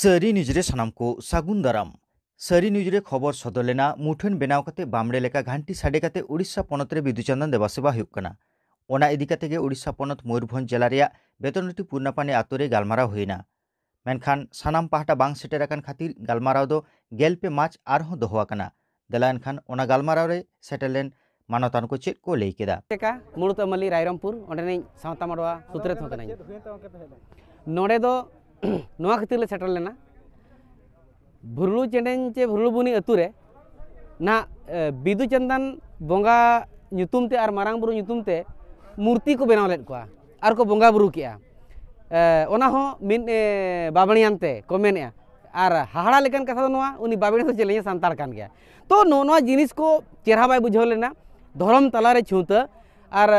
सारी न्यूज़रे सानाम को सागुन दाराम सारी न्यूज़रे खबर सदर लेना मुठन बेनाव कते बामड़े लेका घंटी साडे कते उड़ीसा पनत रे बिदुचंदन देवासेवा हुयुग कना। ओना इदी कते गे उड़ीसा पनत मयूरभंज जिला रेया बेतनटी पूर्णापानी आतु रे गालमाराव हुइना। मेनखान सानाम पाहटा बांग सेटेर आकान खातिर गालमाराव दो गेलपे मार्च आरहों दोहो आकाना। देला एनखान ओना गालमाराव रे सेटेर लेन मानतान को चेक को लई केदा। मुड़ुतमली रायरमपुर ओंडे सावता माडवा सुतरेत होकना नोडे दो नोआ खातिर ले सेटल लेना भुरलू चेंडेन चे भुरलू बुनी अतुरे ना बिदुचंदन बोंगा ᱧᱩᱛᱩᱢ ते आर मारांग बुरु ᱧᱩᱛᱩᱢ ते मूर्ति को बनाव लेट कोआ आर को बोंगा बुरु किया ओना हो मिन बाबणियान ते को मेनेआ आर हाहाड़ा लेकन कथा नोआ उनी बाबणी तो चलेया सांतार कान गया तो नोआ जिनिस को चेहरा बाय बुझाव लेना धरम तलारे छूत आर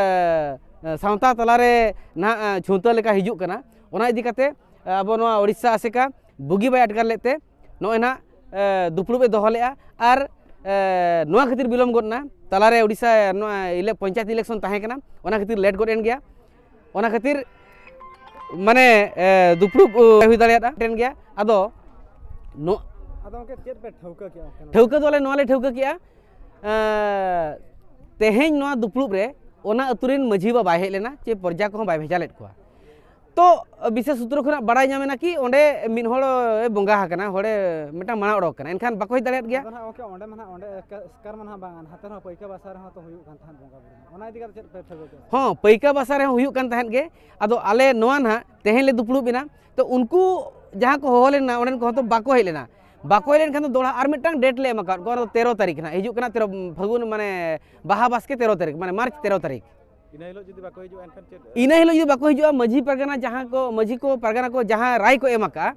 सावता तलारे ना छूत लेका हिजुक कना ओना इदी कते अब नोआ ओडिशा आसेका बुगी बाय अटकार लेते नोए ना दुपड़ुबे दोहो लेआ आर नोआ खातिर बिलम गडना तलारे ओडिशा नोआ पंचायत इलेक्शन ताहे कना ओना खातिर लेट गड एन गया ओना खातिर माने दुपड़ुब हुई दाड़ियादा टेन गया आदो नो आदो के चेत पे ठौका किया ठौका दोले नोआ ले ठौका किया तेहेñ नोआ दुपड़ुब रे ओना अतुरेन मझी बा बाय हेज लेना चे प्रजा को बाय भेजा लेट कोआ तो विशेष सूत्र खुना बड़ाय नामेना कि ओंडे मिन होड़ बोंगा हकना होड़े मिटा माना ओडोक कना एनखान बाको हिज दाड़ियात गया ओके ओंडे मना ओंडे स्कार मना बांगान हातेर पैका बासा रे तो हुयुग कान थान बोंगा बुरु ओना इदी कर चेत पे ठौका किया हां पैका बासा रे हुयुग कान ताहेन गे आदो आले नोआ ना तेहेñ ले दुपड़ुब बिना तो उनको जहां को हो लेना ओंडे को तो बाको हेज लेना बाको हेज लेन खान दोड़ा आर मिटांग डेट ले एमा को 13 तारीख ना हिजुग कना 13 फागुन माने बाहा बासके 13 तारीख माने मार्च 13 तारीख इना हिलो जुदी बाको हिजुआ एनखान चेत इना हिलो जुदी बाको हिजुआ मझी परगना जहां को मझी को परगना को जहां राय को एमाका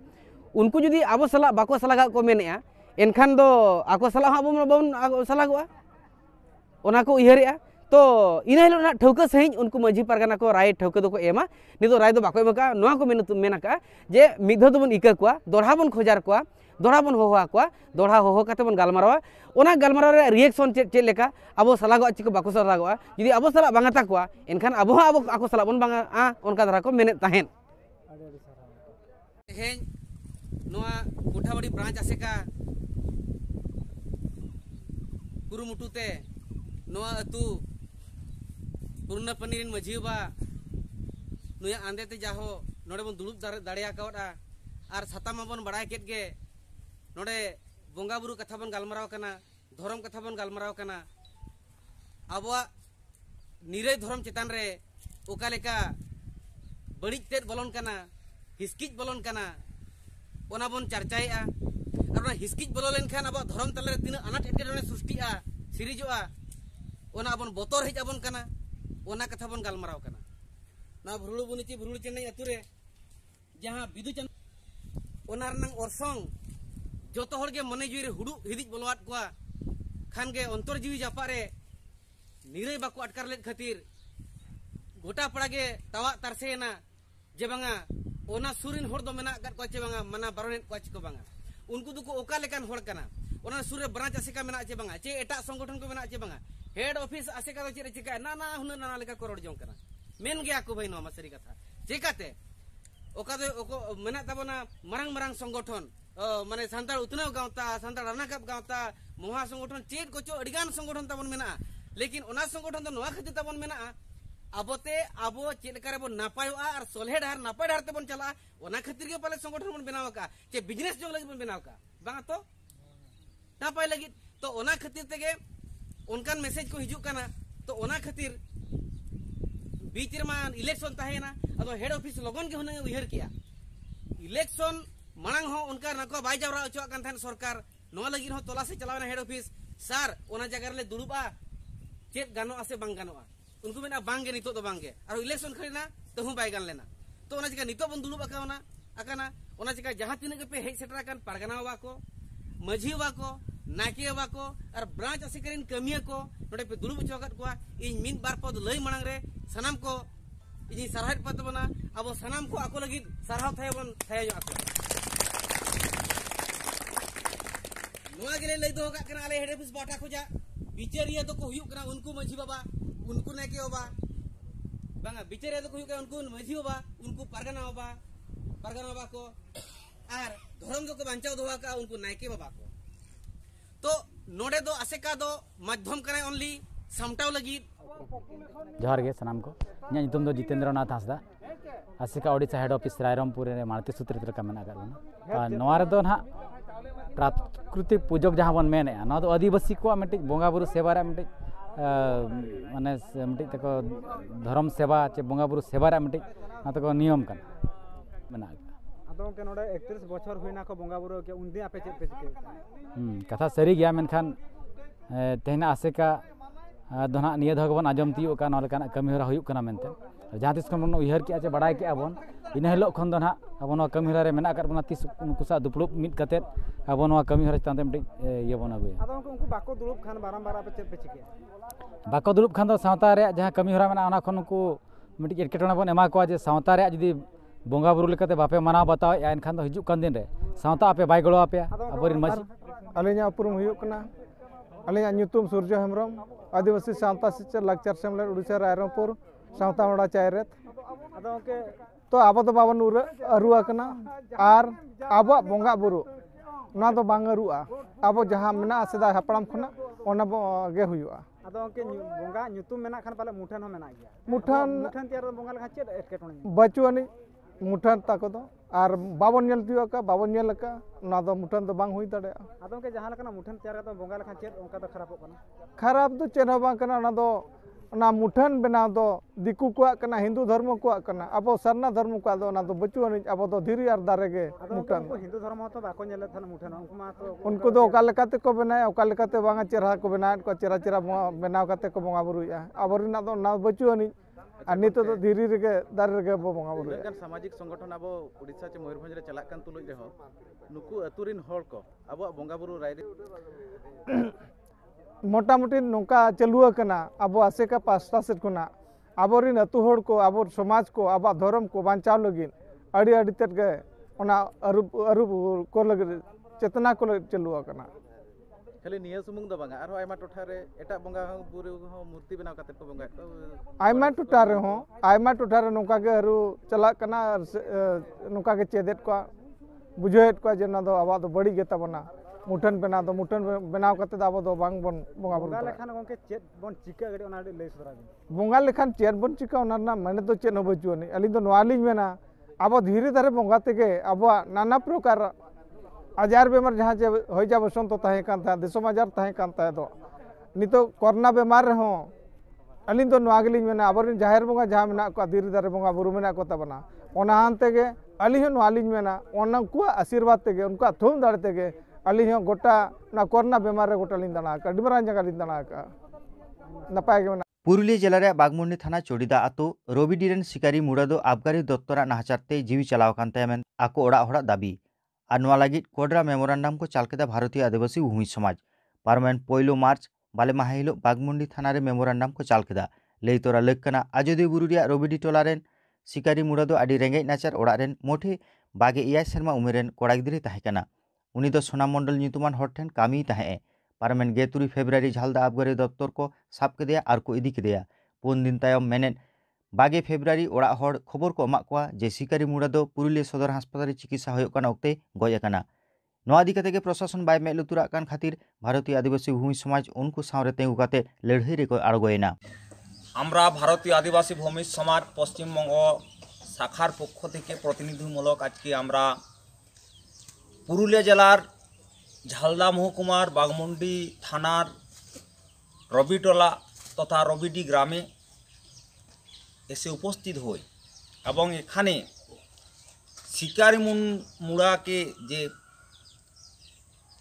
उनको जुदी आबो सला बाको सलागा को मेनेआ एनखान दो आको सला आबो बाबन सलागोआ ओना को उयहरेआ तो इना हिलो ना ठौका सहिं उनको मझी परगना को राय ठौका दो को एमा निदो राय दो बाको एमाका नोआ को मेनाका जे मिदो दो बन इका कोआ दोढ़ा बन खोजार कोआ दोढ़ा बन होहा कोआ दोढ़ा होहो कते बन गालमारावा ओना गालमाराव रे रिएक्शन चेत लेका आबो सलागो चिको बाको सलागोआ जुदी आबो सला बांगाता कोआ एनखान आबो आबो आको सला बन बांगा ओनका धरा को मेनेत ताहेन हेñ नोआ कोठाबाड़ी ब्रांच आसेका कुरुमुटुते नोआ अतु पूर्णपनी रिन मझीबा नुया आंदेते जाहो नोडे बन दुलुब दाड़िया कावडा आर साताम बन बड़ाय केट गे नोडे बोंगा बुरु कथा बन गालमाराव कना धर्म कथा बन गालमाराव कना आबोआ निरय धर्म चेतान रे ओका लेका बड़िज तेद बलन कना हिस्किज बलन कना ओना बन चर्चाएआ आर ओना हिस्किज बलो लेनखान आबो धर्म तलारे तिना अनाट एटेरने सृष्टिआ सिरिजोआ ओना बन बोतर हेज आबन कना ओना कथा बन गालमाराव कना ना भुरुलु बुनिची भुरुलु चेन्नई अतुरे जहां बिदुचंद ओना रनंग ओरसंग जोतो हर के मने जुई रे हुडु हिदिज बोलवात कोआ खान के अंतर जीवी जापारे निरय बाको अटकार लेत खातिर गोटा पड़ा के तावा तरसेना जे बांगा ओना सुरिन होड़ दो मेना गत को चे बांगा मना बारोनेट को को बांगा उनको दुको ओका लेकान होड़ कना ओना सुरे ब्रांच आसेका मेना चे बांगा चे एटा संगठन को मेना चे बांगा हेड ऑफिस आसेका तो चे चिका ना ना हुना ना लेका करोड़ जों कना मेन गया को भाई नो मसरी कथा चेकाते ओका दो ओको मेना ताबना मरंग मरंग संगठन माने सांतार उतनाव गावता सांतार रानाकाप गावता महा संगठन चेट कोचो अडिगान संगठन ताबन मेना लेकिन ओना संगठन तो नोआ खातिर ताबन मेना आबोते आबो चेट करे बन नापायोआ और सोलहे डार नापाय डार ते बन चला ओना खातिर के पाले संगठन बन बनाव का चे बिजनेस जोग लगी बन बनाव का बांगा तो नापाय लगी तो ओना खातिर तेगे उनकान मैसेज को हिजुक कना तो ओना खातिर बीच रे मान इलेक्शन ताहेना अदो हेड ऑफिस लगन के हुने उयहर किया इलेक्शन मांग हो उनका नको बाय जावरा अचुआ कान थान सरकार नो लगी हो तोला से चलावना हेड ऑफिस सर ओना जगह ले दुड़ुबा चेत गानो आसे बांग गानोआ उनको मेना बांगे नितो तो बांगे और इलेक्शन खरीना तो हूं बाय गान लेना तो ओना जगह नितो बन दुड़ुबा कावना अकाना ओना जगह जहां तिने के पे हेज सेटरा कान पारगना वाको मझी वाको नाके वाको और ब्रांच आसे करिन कमिया को नोडे पे दुड़ुब चौकट कोआ इन मिन बार पद लई मांग रे सनाम को इनी सरहाट पद बना अब सनाम को आको लगी सरहाव थाय बन थाय जो आको नोआ गेले लई दो का कना आले हेड ऑफिस बाटा खोजा बिचारिया तो को हुयुक कना उनको मझी बाबा उनको नाके बाबा बांगा बिचारिया तो को हुयुक कना उनको मझी बाबा उनको पारगना बाबा को आर धर्म को बांचाव दोहा का उनको नायके बाबा को तो नोडे दो आसेका दो माध्यम करे ओनली सामटाव लगी जोहार गे सनाम को इᱧᱟᱹᱜ ᱧᱩᱛᱩᱢ ᱫᱚ ᱡᱤᱛᱮᱱᱫᱨᱚᱱᱟᱛᱷ ᱦᱟᱸᱥᱫᱟ आसिका ओडिशा हेड ऑफिस रायरमपुर रे मानती सूत्र लेका मेना कर नवा रे दो ना प्राकृतिक पूजक जहाँ बन मेने ना तो आदिवासी को मिट्टी बोंगा बुरु सेवा रे मिट्टी माने मिट्टी तक धर्म सेवा चे बोंगा बुरु सेवा रे मिट्टी ना तो नियम कन मेना अदो के नोडे 31 बछर हुइना को बोंगा बुरु के उनदी आपे चे पे चिके कथा सरी गया मेनखान तेहना आसिका दोना निया धग बन आजम तियो का नलकाना कमी हरा हुयुक कना मेनते जहाँ तीस खन बन उयहर के बड़ा के बन इन हिलो खन दो ना अब कमी हरा रे मेना कर बना तीस उनको सा दुपड़ुब मिट कते अब कमी हरा चतान मिट ये बन अगुया अदो उनको बाको दुलुब खान बारंबार आपे चे पे चिके बाको दुलुब खान दो सावता रे जहाँ कमी हरा मेना ओना खन उनको मिट एटकेटोना बन एमा को जे सावता रे जुदी बोंगा बुरु लेकाते बापे मनाव बताओ या एनखान दो हिजुक कान दिन रे सावता आपे बाय गड़ो आपे अबरिन मज अलिया उपरुम हुयुक कना अलिया ᱧᱩᱛᱩᱢ सूर्य हेम्ब्रम आदिवासी सावता सिचर लाक्चर सेमलेट उड़ीसा रायरमपुर सावता मोड़ा चायरेत अदो के तो अब तो बाबन अरुआ कना आर अब बोंगा बुरु ना तो बांग अरुआ अब जहाँ मेना सेदा हपड़ाम खना ओना गे हुयुआ अदो के बोंगा ᱧᱩᱛᱩᱢ मेना खान पाले मुठन हो मेना गया मुठन मुठन त्यार बोंगा लखा चेद एटकेटोने बचुआनी मुठन ताको दो आर बाबन नेल तियो का बाबन नेल का ना दो मुठन तो बांग हुई तड़े अदो के जहाँ लखना मुठन त्यार तो बोंगा लखा चेद उनका तो खराब होकना खराब तो चेन हो बांग कना ना दो ना मुठन बनाव दो दिकु को कना हिंदू धर्म को कना अब सरना धर्म को दो ना तो बचुआनी अब तो धीरे आर दारे गे मुठन उनको हिंदू धर्म तो बाको नेले थाना मुठन उनको मा तो उनको दो ओका लेकाते को बनाए ओका लेकाते बांगा चेहरा को बनाए को चेहरा चेहरा बनाव काते को बोंगा बुरुया अबरिना दो ना बचुआनी और नित तो धीरे रे दारे रे बोंगा बुरुया सामाजिक संगठन अब उड़ीसा चे मयूरभंज रे चलाक कान तुलुज रे हो नुकु अतुरिन हर को अब बोंगा बुरु राय मोटा मोटी नौका चलुआ कना अब आसेका पास्ता सेट कोना आबोरिन अतु हर को अब समाज को अब धर्म को बांचाव लगिन अड़ी अड़ी तेट गे ओना अरुब को लगे चेतना को चलुआ कना खाली निया सुमुंग दो बांगा आरो आयमा टोठा रे एटा बोंगा बुरु हो मूर्ति बनाव काते को बोंगा आयमा टोठा रे हो आयमा टोठा रे नौका गे अरु चला कना नौका के चेदेत को बुझेत को जे ना दो अब तो बड़ी गेता बना मुठन बना दो मुठन बनाव काते अब दो बांग बन बोंगा बुरु लेखान गोंके चेद बन चिका गडी ओना ले सुदरा बोंगा लेखान चेद बन चिका ओना ना माने तो चेन बचुनी अली तो नवाली मेना अब धीरे धीरे बोंगा तेगे अब नाना प्रकार आजार बेमार जहाँ चे हो जा बसंत तहे कान था दिसम आजार तहे कान था दो नितो कोरोना बेमार हो अली तो नवागली मेना अबरिन जाहिर बोंगा जहाँ मेना को धीरे धीरे बोंगा बुरु मेना को तबना ओना हानते गे अली हो नवाली मेना ओना को आशीर्वाद तेगे उनका थुम दाड़ तेगे अली हो गोटा ना कोरोना बेमार रे गोटा लिंदाना का डिमरा जगह लिंदाना का नपाय गे पुरुलिया जिले रे बागमुंडी थाना चोड़ीदा आतो रविडिरेन शिकारी मुड़ा दो आबगारी दत्तरा नाहचारते जीवी चलाव कान तायमेन आको ओड़ा होड़ा दाबी और नवा लागिद कोडरा मेमोरेंडम को चालकेदा भारतीय आदिवासी भूमि समाज पारमेन पहलो मार्च बाले माह हिलो बागमुंडी थाना रे मेमोरेंडम को चालकेदा लई तोरा लक्कना आजोदी बुरु रिया रविडी टोलारेन शिकारी मुड़ा दो आडी रेंगेज नाचार ओड़ारेन मोठे बागे इयाय सेरमा उमेरेन कोड़ा गिद्री ताहेकना उनी दो सोना मंडल ᱧᱩᱛᱩᱢᱟᱱ हर ठेन कामी ताहे पारमेन 23 फेब्रुआरी झालदा आबगारी दफ्तर को साब केदेया और को इदी केदेया 4 दिन तायम मेनेन 22 फेब्रुआरी ओड़ा हर खबर को एमा कोआ जे शिकारी मुड़ा दो पुरुलिया सदर हासपाताल चिकित्सा होयोग काना ओक्ते गज आकाना नोआ इदी कते गे प्रशासन बाय मेद लुतुराग कान खातिर भारतीय आदिवासी भूमि समाज उनको सावरे तेंगु काते लड़ाई रे को आड़गोयना আমরা ভারতীয় আদিবাসী ভূমি সমাজ পশ্চিমবঙ্গ শাখার পক্ষ থেকে প্রতিনিধিমূলক আজকে আমরা পুরুলিয়া জেলার ঝালদা মহকুমার বাগমুন্ডি থানার রবিটোলা তথা রবিডি গ্রামে এসে উপস্থিত হই এবং এখানে শিকারি মুড়াকে যে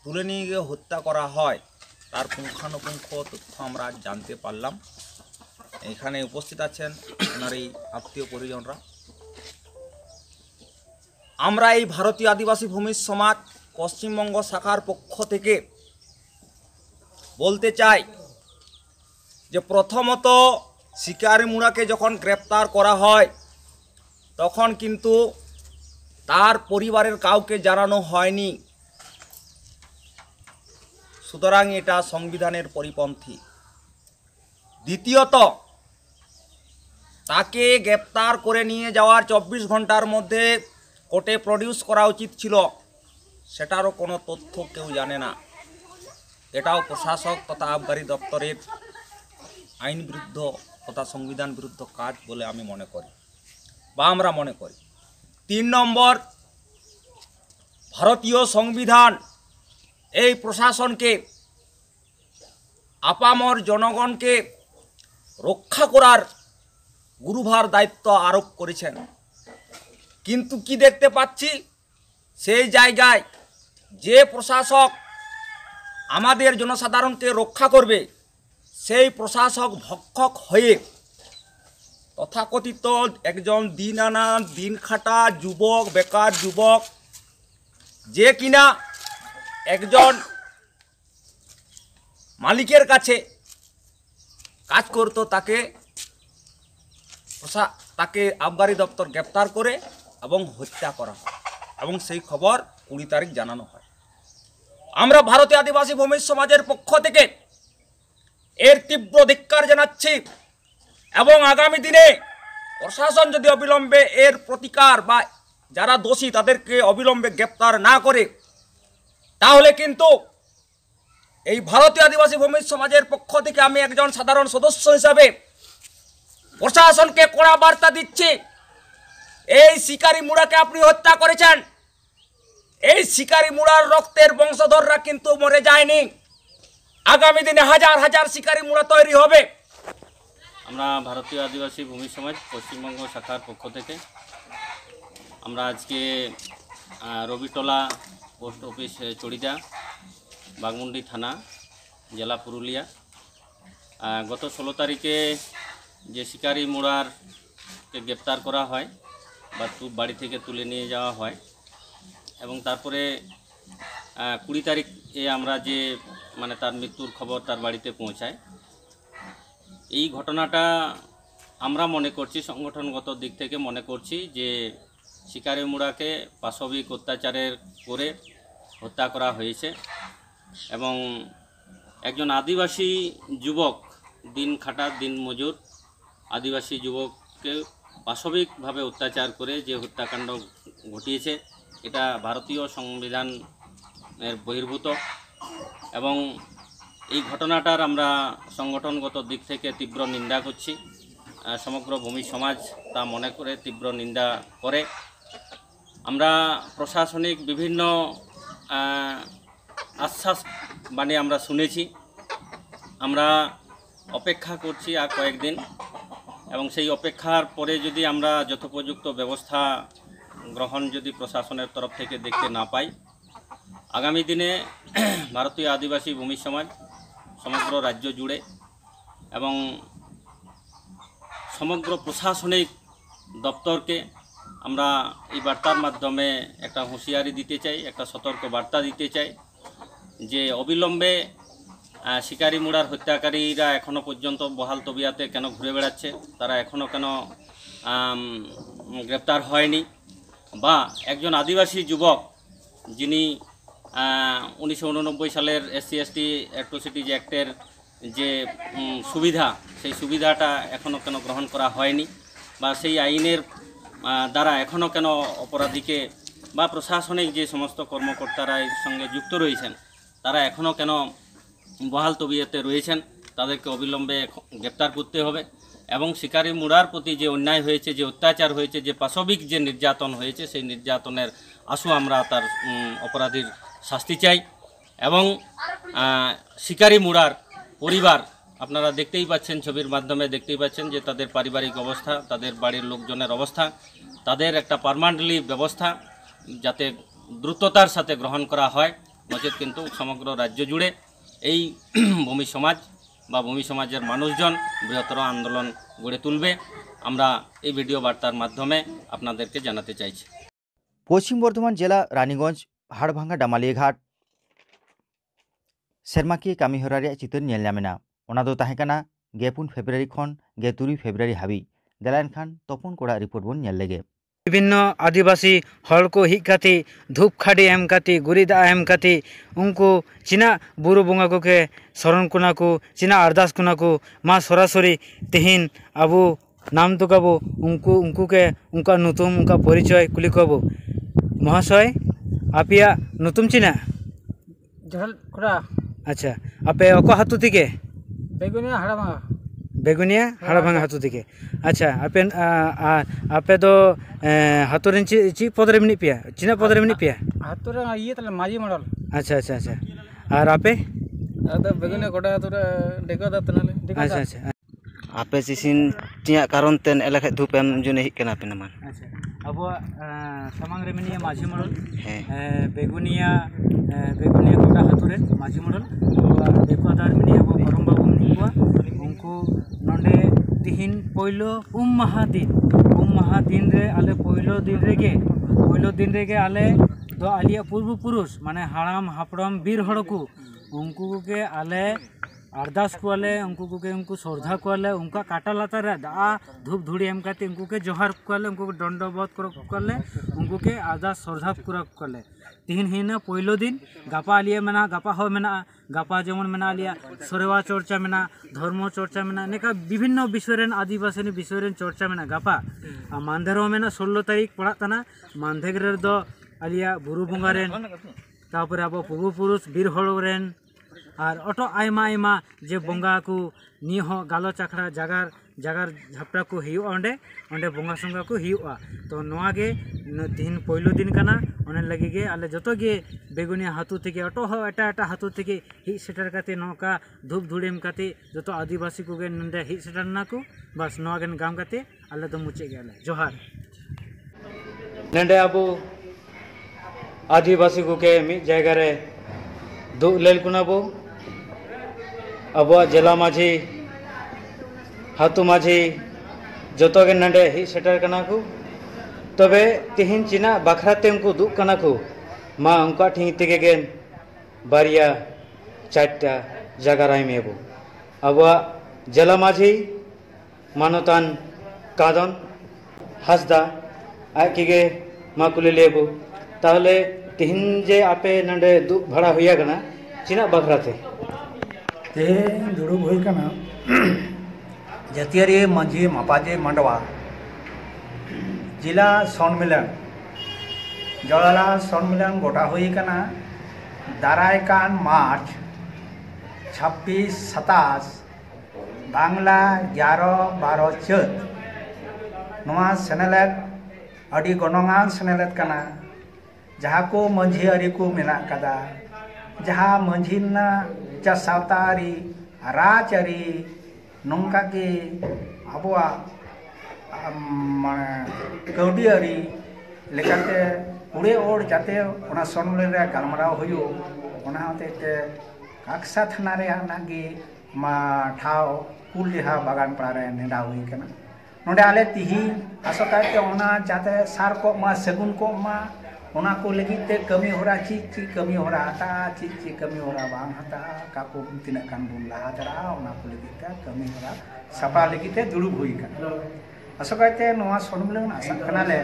তুলে নিয়ে গিয়ে হত্যা করা হয় তার পুঙ্খানুপুঙ্খ তথ্য আমরা জানতে পারলাম। এখানে উপস্থিত আছেন ওনার এই আত্মীয় পরিজনরা। আমরা এই ভারতীয় আদিবাসী ভূমি সমাজ পশ্চিমবঙ্গ শাখার পক্ষ থেকে বলতে চাই যে প্রথমত শিকারি মুড়াকে যখন গ্রেপ্তার করা হয় তখন কিন্তু তার পরিবারের কাউকে জানানো হয়নি, সুতরাং এটা সংবিধানের পরিপন্থী। দ্বিতীয়ত তাকে গ্রেপ্তার করে নিয়ে যাওয়ার 24 ঘন্টার মধ্যে কোর্টে প্রডিউস করা উচিত ছিল, সেটারও কোনো তথ্য কেউ জানে না। এটাও প্রশাসক তথা আবগারি দপ্তরের আইন বিরুদ্ধ তথা সংবিধান বিরুদ্ধ কাজ বলে আমি মনে করি বা আমরা মনে করি। 3 নম্বর, ভারতীয় সংবিধান এই প্রশাসনকে আপামর জনগণকে রক্ষা করার গুরুভার দায়িত্ব আরোপ করেছেন। কিন্তু কি দেখতে পাচ্ছি, সেই জায়গায় যে প্রশাসক আমাদের জনসাধারণকে রক্ষা করবে সেই প্রশাসক ভক্ষক হয়ে তথাকথিত একজন দিন আনা দিন খাটা যুবক, বেকার যুবক, যে কিনা একজন মালিকের কাছে কাজ করতো, তাকে আবগারি দপ্তর গ্রেপ্তার করে এবং হত্যা করা হয় এবং সেই খবর 20 তারিখ জানানো হয়। আমরা ভারতীয় আদিবাসী ভূমি সমাজের পক্ষ থেকে এর তীব্র ধিক্কার জানাচ্ছি এবং আগামী দিনে প্রশাসন যদি অবিলম্বে এর প্রতিকার বা যারা দোষী তাদেরকে অবিলম্বে গ্রেপ্তার না করে, তাহলে কিন্তু এই ভারতীয় আদিবাসী ভূমি সমাজের পক্ষ থেকে আমি একজন সাধারণ সদস্য হিসাবে প্রশাসনকে কড়া বার্তা দিচ্ছি। এই শিকারি মুড়াকে আপনি হত্যা করেছেন, এই শিকারি মুড়ার রক্তের বংশধররা কিন্তু মরে যায়নি। আগামী দিনে হাজার হাজার শিকারি মুড়া তৈরি হবে। আমরা ভারতীয় আদিবাসী ভূমি সমাজ পশ্চিমবঙ্গ শাখার পক্ষ থেকে আমরা আজকে রবিটলা পোস্ট অফিস চড়িদা, বাগমুন্ডি থানা, জেলা পুরুলিয়া, গত 16 তারিখে যে শিকারি মুড়ারকে গ্রেপ্তার করা হয় বা বাড়ি থেকে তুলে নিয়ে যাওয়া হয় এবং তারপরে 20 তারিখে আমরা যে তার মৃত্যুর খবর তার বাড়িতে পৌঁছায়। এই ঘটনাটা আমরা মনে করছি, সংগঠনগত দিক থেকে মনে করছি যে শিকারি মুড়াকে পাশবিক অত্যাচারের করে হত্যা করা হয়েছে এবং একজন আদিবাসী যুবক, দিন খাটা দিন মজুর আদিবাসী যুবককে পাশবিকভাবে অত্যাচার করে যে হত্যাকাণ্ড ঘটিয়েছে, এটা ভারতীয় সংবিধানের বহির্ভূত এবং এই ঘটনাটার আমরা সংগঠনগত দিক থেকে তীব্র নিন্দা করছি। সমগ্র ভূমি সমাজ তা মনে করে তীব্র নিন্দা করে। আমরা প্রশাসনিক বিভিন্ন আশ্বাস বাণী আমরা শুনেছি, আমরা অপেক্ষা করছি আর কয়েকদিন এবং সেই অপেক্ষার পরে যদি আমরা যথোপযুক্ত ব্যবস্থা গ্রহণ যদি প্রশাসনের তরফ থেকে দেখতে না পাই, আগামী দিনে ভারতীয় আদিবাসী ভূমি সমাজ সমগ্র রাজ্য জুড়ে এবং সমগ্র প্রশাসনিক দপ্তরকে আমরা এই বার্তার মাধ্যমে একটা হুঁশিয়ারি দিতে চাই, একটা সতর্ক বার্তা দিতে চাই যে অবিলম্বে শিকারি মুড়ার হত্যাকারীরা এখনও পর্যন্ত বহাল তবিয়াতে কেন ঘুরে বেড়াচ্ছে, তারা এখনও কেন গ্রেপ্তার হয়নি, বা একজন আদিবাসী যুবক যিনি 1989 সালের SC/ST অ্যাট্রোসিটিজ অ্যাক্টের যে সুবিধা, সেই সুবিধাটা এখনও কেন গ্রহণ করা হয়নি, বা সেই আইনের দ্বারা এখনও কেন অপরাধীকে বা প্রশাসনিক যে সমস্ত কর্মকর্তারা এর সঙ্গে যুক্ত রয়েছেন তারা এখনও কেন বহাল তবিয়তে রয়েছেন, তাদেরকে অবিলম্বে গ্রেপ্তার করতে হবে এবং শিকারি মুড়ার প্রতি যে অন্যায় হয়েছে, যে অত্যাচার হয়েছে, যে পাশবিক যে নির্যাতন হয়েছে, সেই নির্যাতনের আশু আমরা তার অপরাধীর শাস্তি চাই এবং শিকারি মুড়ার পরিবার আপনারা দেখতেই পাচ্ছেন, ছবির মাধ্যমে দেখতেই পাচ্ছেন যে তাদের পারিবারিক অবস্থা, তাদের বাড়ির লোকজনের অবস্থা, তাদের একটা পার্মানেন্টলি ব্যবস্থা যাতে দ্রুততার সাথে গ্রহণ করা হয়, নচেত কিন্তু সমগ্র রাজ্য জুড়ে এই ভূমি সমাজ বা ভূমি সমাজের মানুষজন বৃহত্তর আন্দোলন গড়ে তুলবে। আমরা এই ভিডিও বার্তার মাধ্যমে আপনাদেরকে জানাতে চাইছি। পশ্চিম বর্ধমান জেলা রানীগঞ্জ হাড়ভাঙ্গা ডামালিয়াঘाट सेरमाकिया कामिहरा रे चितर नेल नामेना ओना दो ताहे काना 4 फेब्रुआरी खन 3 फेब्रुआरी हाबी देलान खान तपन कोड़ा रिपोर्ट बन नेल लेगे। विभिन्न आदिवासी हल को हिज काती धूपखाड़ी एम काती गुरीदा एम काती उनको चिना बुरु बंगा को के शरण कुना को चिना अरदास कुना को माँ सरासरी तेहिन अबो नाम तो कबो उनको के उनका नुतुम उनका परिचय कुली कबो। महाशय आपिया नुतुम चिना जहल कोड़ा अच्छा आपे अको हातु तिके बेगुनिया हड़ा भांगा बेगुनिया हाड़ाभांगा हातु तिके अच्छा आपे आपे दो हातुरेन ची पदरे मिनी पिया चिना पदरे मिनी पिया हातुरे ये तले माजी मॉडल अच्छा अच्छा अच्छा और आपे अदा बेगुनिया कोड़ा हातुरे डेको दा तनाले अच्छा अच्छा आपे सिसिन टिया कारण तेन एलाखा धुपेम जुने हिक कना पे नमान अच्छा अब सामांग रे मिनी माजी मॉडल बेगुनिया बेगुनिया कोड़ा हातुरे माजी मॉडल देखो दार मिनी अब परम बाबू निकुआ उनको नोंडे तिहिन पहिलो महा दिन रे आले पहिलो दिन रे आले दो आलिया पूर्व पुरुष माने हाड़ाम हापड़म बीर हड़कू उनको के आले अरदास कुआले उनको श्रद्धा कुआले उनका काटा लाता रे दा धूप धूड़ी एम काते उनको के जोहार कुआले उनको दंडबोध कुआले उनको के अरदास श्रद्धा कुआले तिहिन हिना पहिलो दिन गापा आलिया मेना गापा हो मेना गापा जेमन मेना आलिया सरेवा चर्चा मेना धर्म चर्चा मेना नेका विभिन्न विषयरेन आदिवासी विषयरेन चर्चा मेना गापा मानधेरो मेना 16 तारीख पड़ा तना मानधेर दो आलिया बुरु बंगारेन तापर अब पूर्व पुरुष बीर हड़रेन और अटो आयमा जे बंगा को निये हो गालोच आखड़ा जागार झापड़ा को हियो अंडे बंगा संगा को हियोआ तो नोआ गे तीन पहिलो दिन कना ओने लगी गे आले जतो गे बेगुनिया हातु तेगे अटो हो एटा हातु तेगे हि सेटर काते नोका धूप धुड़ेम काते जतो आदिवासी को गे नंदे हि सेटर ना को बस नोआ गेन गाम काते आले तो मुचे गे आले जोहार नंदे अबो आदिवासी को के मी जायगा रे दु लेल कुनाबो अब जिला माझी हातु माझी जो गे नंडे ही सेटर कना को तबे तिहिन चिना बखराते उनको दुक कना को मा उनका ठीक तेगे गेन बारिया चारटा जगह राय में अब जिला माझी मानोतान कादन हसदा आके मा कुले लेबो ताहले तिहिन जे आपे नंडे दुक भाड़ा हुआ कना चिना बखराते ते दुड़ुब हुई कना जातियारी मंझी मापाजे मंडवा जिला सम्मेलन जला सम्मेलन गोटा हुई कना दारायकान मार्च 26-27 बांग्ला 11-12 चैत नवा सेनेलेट अड़ी गणोंगान सेनेलेट कना जहाँ को मंझी अरी को मेना कदा जहाँ मंझी ना चा सावतारी राजरी नौका के अबुआ कौड़ी अरी लेकाते उड़े ओर जाते ओना सम्मेलन रे गलमराव हुयो ओना होते काक्सा थाना रे नागी मा ठाव कुलिहा बागान पड़ा रे नेडा हुई कना नोडे आले तिही आसोकाते ओना जाते सार को मा सगुन को मा ओना को लगिते कमी होरा ची कमी होरा आता ची कमी होरा बांग हता काको तिना कान बुन लहा जरा ओना को लगिते कमी होरा सपा लगिते दुड़ुब हुई का असोकाते नोआ सम्मेलन आसा कनाले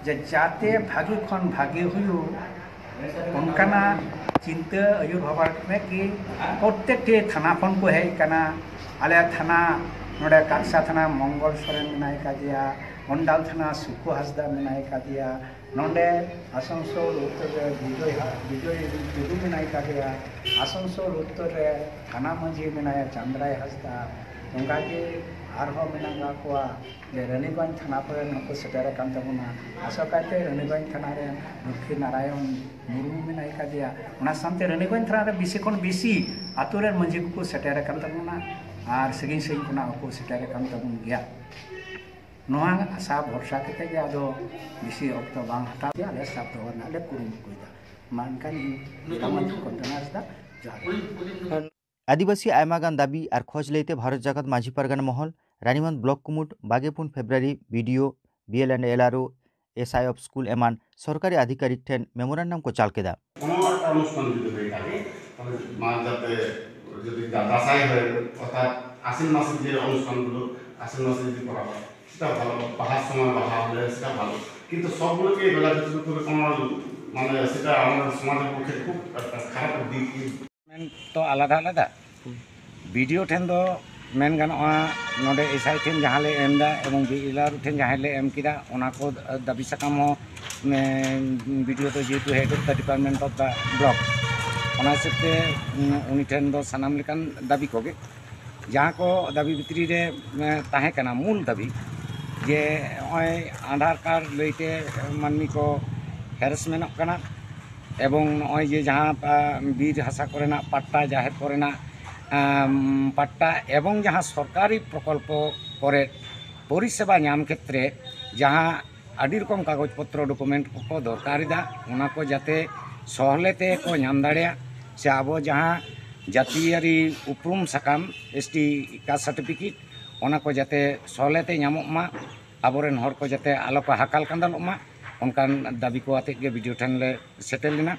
जे जाते भागी खन भागी हुयो उनकाना चिंता अयुर भाबार में कि प्रत्येक थाना खन को है कना आले थाना नोडे काक्सा थाना मंगल सोरेन मिनाय कादिया मंडाल थाना सुकु हासदा मिनाय कादिया नोडे आसनसोल उत्तर विजय टुडू मिनाय कादिया आसनसोल उत्तर थाना मंझी मिनाय चंद्राय हासदा उनका के आरहो मिनांगा कोआ जे रानीगंज थाना पर नको सेटर कान तबुना आसोकाते रानीगंज थाना रे लक्ष्मी नारायण मुर्मू मिनाय कादिया उना सामते रानीगंज थाना रे बिसी कोन बिसी आतु रे मंझी को सेटर कान तबुना और सगिन सगिन कोना को सेटर कान तबुन गया नोआ आशा भरसा के जे आदो बिसी अक्तो बांग हटा दिया ले साब तो ना ले कुरुम कोइदा मानकान रामन कोंटनासदा जा आदिवासी आयमागान दाबी और खोज लेते भारत जगत माझी परगना महल रानीगंज ब्लॉक कुमुट 22 February video BLNLRO SI of school एमान सरकारी आधिकारिक ठेन मेमोरेंडम को चाल केदा কিন্তু সবগুলোকে বেলা করে মানে সেটা আমাদের সমাজের পক্ষে খুব খারাপ দিক तो आलादा आलादा वीडियो ठेन दो मेन गानोआ नोडे एसआई ठेन जहाँ ले एमदा एवं बिलार ठेन जहाँ ले एम किदा ओना को दाबी साकाम हो वीडियो तो जेतु head of the department of the block ओना हिसाबते उनी ठेन दो सानाम लेकान दाबी कोगे जहाँ को दाबी भितरी रे ताहे कना मूल दाबी जे ओय आधार कार्ड लईते मानमी को हेरसमेंट कना एवं ओय जे जहाँ बीर हासा कोरेना पट्टा जाहेर कोरेना पट्टा एवं जहाँ सरकारी प्रकल्प करे परिसेवा नाम क्षेत्रे जहाँ आदि रकम कागज पत्र डॉक्यूमेंट को दरकारिदा ओना को जाते सहलेते को नाम दाड़ेया से आबो जहाँ जातियारी उपरूम साकाम एसटी कास्ट सर्टिफिकेट ओना को जाते सहलेते नामोग मा आबोरेन हर को जाते आलो को हाकाल कांदालोग मा उनकान दाबी को आते के वीडियो ठेन ले सेटेल लेना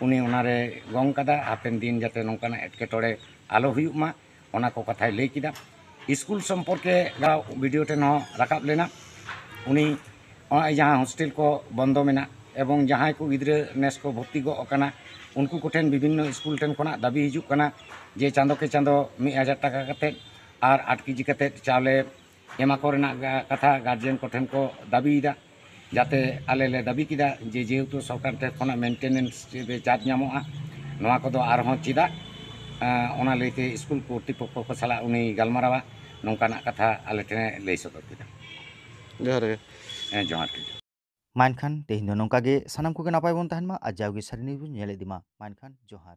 उनी उनारे गंग कादा हापेन दिन जाते नोंकाना एटकेटोड़े आलो हुयुग मा ओना को कथाय लई किदा स्कूल सम्पर्के वीडियो ठेन हो राकाब लेना उनी जहाँ हॉस्टेल को बंदो मेना एवं जहाँ को गिद्रे नेस को भर्ती गो अकाना उनको कोठेन विभिन्न स्कूल ठेन खोना दाबी हिजुग कना जे चांदो के चांदो 1000 टाका कते और 8 केजी कते चावले एमा कोरेना कथा गार्जियन कोठेन को दाबीदा जाते आले ले दाबी किदा जे जेहेतु सरकार ठेन खोना मेंटेनेंस चार्ज नामोआ नोआ को दो आर हों चिदा ओना लेते स्कूल कर्तृपक्ष को साला उनी गालमारावा नोंकाना कथा आले ठेने लई सदर किदा जोहार गे जोहार के मानखान तेहिन दो नोंका गे सानाम को नापाय बोन तहन मा आज जावगे सारी न्यूज नेल इदिमा मानखान जोहार।